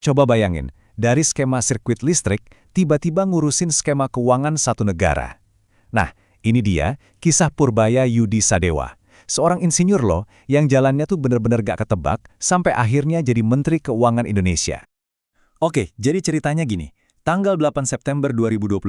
Coba bayangin, dari skema sirkuit listrik, tiba-tiba ngurusin skema keuangan satu negara. Nah, ini dia kisah Purbaya Yudi Sadewa. Seorang insinyur loh, yang jalannya tuh bener-bener gak ketebak, sampai akhirnya jadi Menteri Keuangan Indonesia. Oke, jadi ceritanya gini. Tanggal 8 September 2025,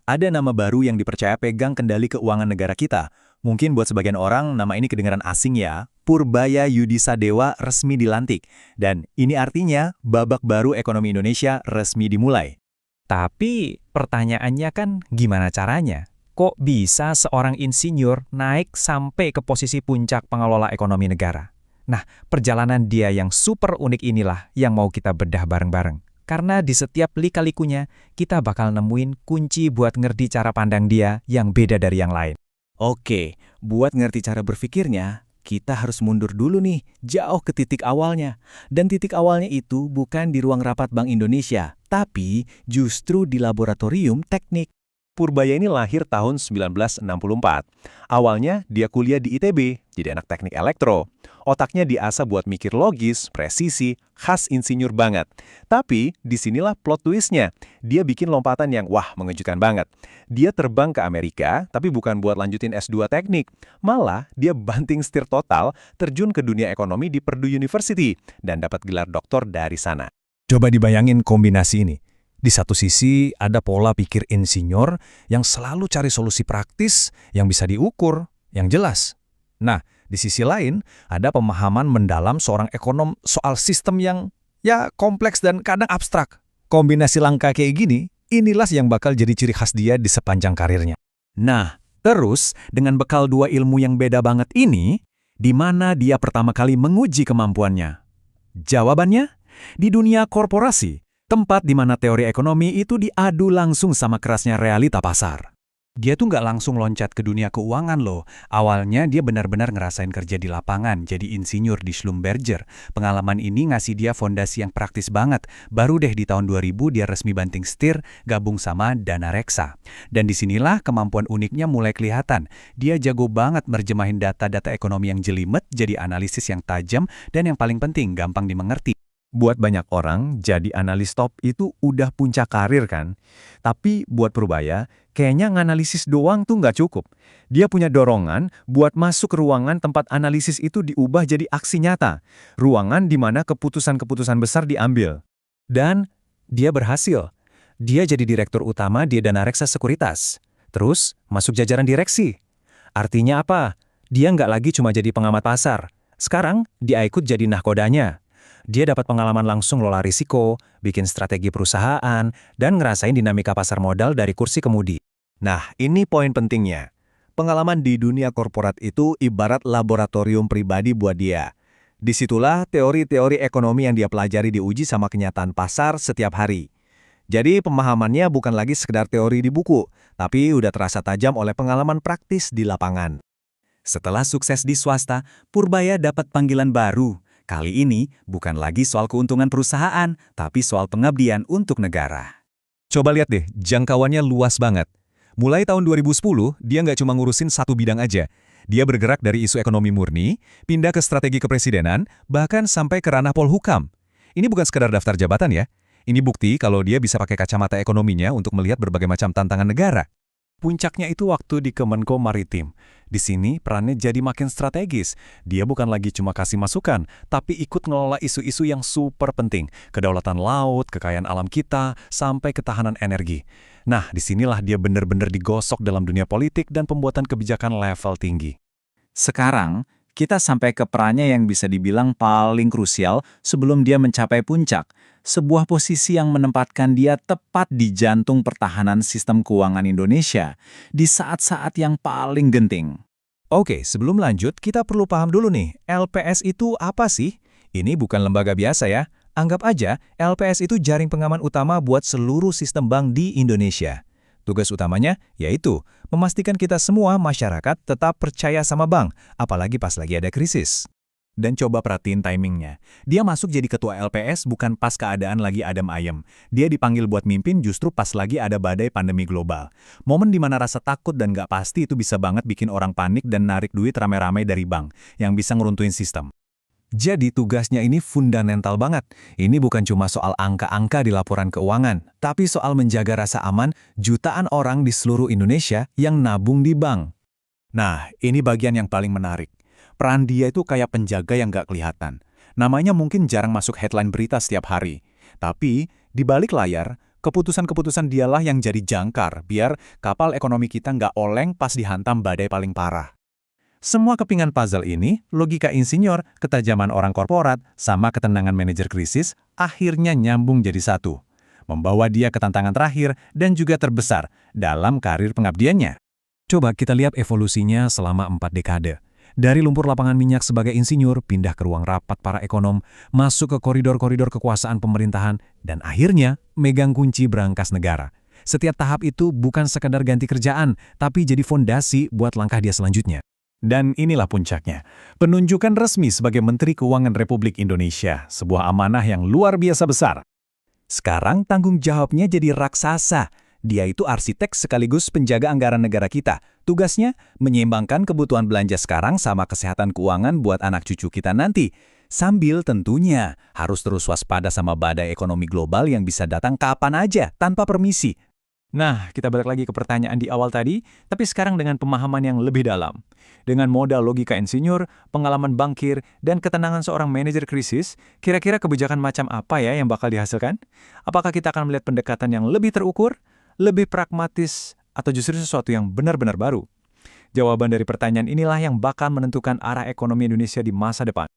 ada nama baru yang dipercaya pegang kendali keuangan negara kita. Mungkin buat sebagian orang, nama ini kedengaran asing ya. Purbaya Yudi Sadewa resmi dilantik. Dan ini artinya, babak baru ekonomi Indonesia resmi dimulai. Tapi pertanyaannya kan gimana caranya? Kok bisa seorang insinyur naik sampai ke posisi puncak pengelola ekonomi negara? Nah, perjalanan dia yang super unik inilah yang mau kita bedah bareng-bareng. Karena di setiap lika-likunya, kita bakal nemuin kunci buat ngerti cara pandang dia yang beda dari yang lain. Oke, buat ngerti cara berpikirnya, kita harus mundur dulu nih, jauh ke titik awalnya. Dan titik awalnya itu bukan di ruang rapat Bank Indonesia, tapi justru di laboratorium teknik. Purbaya ini lahir tahun 1964. Awalnya dia kuliah di ITB, jadi anak teknik elektro. Otaknya diasah buat mikir logis, presisi, khas insinyur banget. Tapi disinilah plot twistnya. Dia bikin lompatan yang mengejutkan banget. Dia terbang ke Amerika, tapi bukan buat lanjutin S2 teknik. Malah dia banting setir total, terjun ke dunia ekonomi di Purdue University, dan dapat gelar doktor dari sana. Coba dibayangin kombinasi ini. Di satu sisi, ada pola pikir insinyur yang selalu cari solusi praktis yang bisa diukur, yang jelas. Nah, di sisi lain, ada pemahaman mendalam seorang ekonom soal sistem yang kompleks dan kadang abstrak. Kombinasi langka kayak gini, inilah yang bakal jadi ciri khas dia di sepanjang karirnya. Nah, terus dengan bekal dua ilmu yang beda banget ini, di mana dia pertama kali menguji kemampuannya? Jawabannya, di dunia korporasi. Tempat di mana teori ekonomi itu diadu langsung sama kerasnya realita pasar. Dia tuh nggak langsung loncat ke dunia keuangan loh. Awalnya dia benar-benar ngerasain kerja di lapangan, jadi insinyur di Schlumberger. Pengalaman ini ngasih dia fondasi yang praktis banget. Baru deh di tahun 2000 dia resmi banting setir, gabung sama Dana Reksa. Dan disinilah kemampuan uniknya mulai kelihatan. Dia jago banget merjemahin data-data ekonomi yang jelimet jadi analisis yang tajam dan yang paling penting gampang dimengerti. Buat banyak orang, jadi analis top itu udah puncak karir kan. Tapi buat Purbaya, kayaknya nganalisis doang tuh nggak cukup. Dia punya dorongan buat masuk ke ruangan tempat analisis itu diubah jadi aksi nyata. Ruangan di mana keputusan-keputusan besar diambil. Dan dia berhasil. Dia jadi direktur utama di Dana Reksa Sekuritas. Terus masuk jajaran direksi. Artinya apa? Dia nggak lagi cuma jadi pengamat pasar. Sekarang dia ikut jadi nahkodanya. Dia dapat pengalaman langsung lola risiko, bikin strategi perusahaan, dan ngerasain dinamika pasar modal dari kursi kemudi. Nah, ini poin pentingnya. Pengalaman di dunia korporat itu ibarat laboratorium pribadi buat dia. Disitulah teori-teori ekonomi yang dia pelajari diuji sama kenyataan pasar setiap hari. Jadi pemahamannya bukan lagi sekedar teori di buku, tapi udah terasa tajam oleh pengalaman praktis di lapangan. Setelah sukses di swasta, Purbaya dapat panggilan baru. Kali ini bukan lagi soal keuntungan perusahaan, tapi soal pengabdian untuk negara. Coba lihat deh, jangkauannya luas banget. Mulai tahun 2010, dia nggak cuma ngurusin satu bidang aja. Dia bergerak dari isu ekonomi murni, pindah ke strategi kepresidenan, bahkan sampai ke ranah Polhukam. Ini bukan sekedar daftar jabatan ya. Ini bukti kalau dia bisa pakai kacamata ekonominya untuk melihat berbagai macam tantangan negara. Puncaknya itu waktu di Kemenko Maritim. Di sini perannya jadi makin strategis. Dia bukan lagi cuma kasih masukan, tapi ikut ngelola isu-isu yang super penting. Kedaulatan laut, kekayaan alam kita, sampai ketahanan energi. Nah, disinilah dia benar-benar digosok dalam dunia politik dan pembuatan kebijakan level tinggi. Sekarang, kita sampai ke perannya yang bisa dibilang paling krusial sebelum dia mencapai puncak. Sebuah posisi yang menempatkan dia tepat di jantung pertahanan sistem keuangan Indonesia di saat-saat yang paling genting. Oke, sebelum lanjut, kita perlu paham dulu nih, LPS itu apa sih? Ini bukan lembaga biasa ya. Anggap aja, LPS itu jaring pengaman utama buat seluruh sistem bank di Indonesia. Tugas utamanya yaitu memastikan kita semua masyarakat tetap percaya sama bank, apalagi pas lagi ada krisis. Dan coba perhatiin timingnya. Dia masuk jadi ketua LPS bukan pas keadaan lagi adem ayem. Dia dipanggil buat mimpin justru pas lagi ada badai pandemi global. Momen di mana rasa takut dan nggak pasti itu bisa banget bikin orang panik dan narik duit rame-rame dari bank, yang bisa ngeruntuhin sistem. Jadi tugasnya ini fundamental banget. Ini bukan cuma soal angka-angka di laporan keuangan, tapi soal menjaga rasa aman jutaan orang di seluruh Indonesia yang nabung di bank. Nah, ini bagian yang paling menarik. Peran dia itu kayak penjaga yang nggak kelihatan. Namanya mungkin jarang masuk headline berita setiap hari. Tapi, di balik layar, keputusan-keputusan dialah yang jadi jangkar biar kapal ekonomi kita nggak oleng pas dihantam badai paling parah. Semua kepingan puzzle ini, logika insinyur, ketajaman orang korporat, sama ketenangan manajer krisis, akhirnya nyambung jadi satu. Membawa dia ke tantangan terakhir dan juga terbesar dalam karir pengabdiannya. Coba kita lihat evolusinya selama 4 dekade. Dari lumpur lapangan minyak sebagai insinyur, pindah ke ruang rapat para ekonom, masuk ke koridor-koridor kekuasaan pemerintahan, dan akhirnya megang kunci brankas negara. Setiap tahap itu bukan sekadar ganti kerjaan, tapi jadi fondasi buat langkah dia selanjutnya. Dan inilah puncaknya, penunjukan resmi sebagai Menteri Keuangan Republik Indonesia, sebuah amanah yang luar biasa besar. Sekarang tanggung jawabnya jadi raksasa. Dia itu arsitek sekaligus penjaga anggaran negara kita. Tugasnya menyeimbangkan kebutuhan belanja sekarang sama kesehatan keuangan buat anak cucu kita nanti. Sambil tentunya harus terus waspada sama badai ekonomi global yang bisa datang kapan aja tanpa permisi. Nah, kita balik lagi ke pertanyaan di awal tadi, tapi sekarang dengan pemahaman yang lebih dalam. Dengan modal logika insinyur, pengalaman bankir, dan ketenangan seorang manajer krisis, kira-kira kebijakan macam apa ya yang bakal dihasilkan? Apakah kita akan melihat pendekatan yang lebih terukur, lebih pragmatis, atau justru sesuatu yang benar-benar baru? Jawaban dari pertanyaan inilah yang bakal menentukan arah ekonomi Indonesia di masa depan.